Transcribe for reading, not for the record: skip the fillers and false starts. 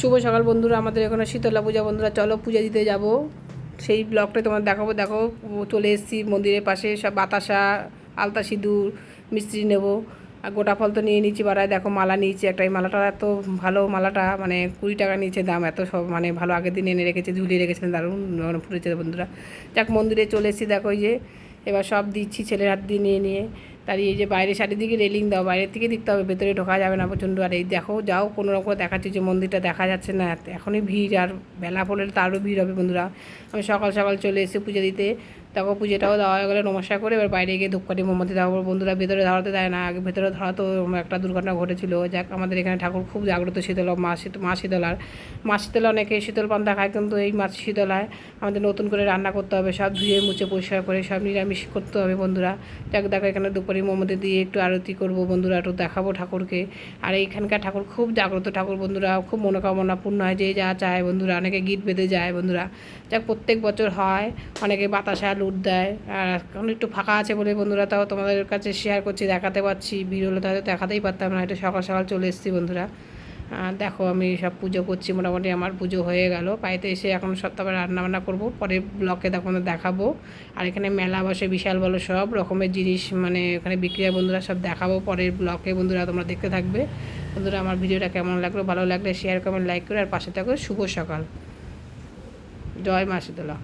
শুভ সকাল বন্ধুরা, আমাদের এখানে শীতলা পূজা। বন্ধুরা চলো পূজা দিতে যাব, সেই ব্লগটা তোমার দেখাবো। দেখো চলে এসেছি মন্দিরের পাশে, সব বাতাসা, আলতা সিঁদুর, মিষ্টি নেবো, আর গোটা ফল তো নিয়ে নিচ্ছি বাড়ায়। দেখো মালা নিয়েছি একটা, এই মালাটা এত ভালো, মালাটা মানে 20 টাকা নিয়েছে দাম, এত সব মানে ভালো, আগের দিন এনে রেখেছে, ঝুলিয়ে রেখেছেন, দারুণ মানে ফুটেছে বন্ধুরা। যাক মন্দিরে চলে এসেছি, দেখো এই যে এবার সব দিচ্ছি ছেলের হাত দিয়ে নিয়ে নিয়ে। তার এই যে বাইরে চারিদিকে রেলিং দাও, বাইরের থেকে দেখতে হবে, ভেতরে ঢোকা যাবে না প্রচণ্ড। আর এই দেখো যাও কোনো রকম দেখাচ্ছি যে মন্দিরটা দেখা যাচ্ছে না, এখনই ভিড়, আর বেলা পড়লে তো আরও ভিড় হবে বন্ধুরা। আমি সকাল সকাল চলে এসে পুজো দিতে। দেখো পুজোটাও দেওয়া হয়ে গেলে নমস্কার করে এবার বাইরে গিয়ে ধূপকাঠি মোমবাতি দেওয়া বন্ধুরা। ভেতরে ধরাতে দেয় না, আগে ভেতরে ধরা তো একটা দুর্ঘটনা ঘটেছিল। যাক আমাদের এখানে ঠাকুর খুব জাগ্রত, শীতলা মা শীতলার। মা শীতলা অনেকে শীতল পান্তা খায়, কিন্তু এই মা শীতলায় আমাদের নতুন করে রান্না করতে হবে, সব ধুয়ে মুছে পরিষ্কার করে সব নিরামিষ করতে হবে বন্ধুরা। যাক দেখো এখানে দুপুরে মোমবাতি দিয়ে একটু আরতি করব বন্ধুরা, একটু দেখাবো ঠাকুরকে। আর এইখানকার ঠাকুর খুব জাগ্রত ঠাকুর বন্ধুরা, খুব মনোকামনা পূর্ণ হয়, যে যা চায় বন্ধুরা। অনেকে গীত বেঁধে যায় বন্ধুরা। যাক প্রত্যেক বছর হয়, অনেকে বাতাসা লুট দেয়। আর এখন একটু ফাঁকা আছে বলে বন্ধুরা তাও তোমাদের কাছে শেয়ার করছি, দেখাতে পারছি। ভিড় হলে তাহলে দেখাতেই পারতাম না, একটু সকাল সকাল চলে এসেছি বন্ধুরা। দেখো আমি সব পুজো করছি, মোটামুটি আমার পুজো হয়ে গেল। বাড়িতে এসে এখন সব তারপরে রান্নাবান্না করবো, পরে ব্লকে তখন দেখাবো। আর এখানে মেলা বসে বিশাল বড়, সব রকমের জিনিস মানে এখানে বিক্রি হয় বন্ধুরা, সব দেখাবো পরের ব্লকে বন্ধুরা, তোমরা দেখতে থাকবে বন্ধুরা। আমার ভিডিওটা কেমন লাগলো, ভালো লাগলে শেয়ার কমেন্ট লাইক করে আর পাশে থাকো। শুভ সকাল, জয় মা শীতলা।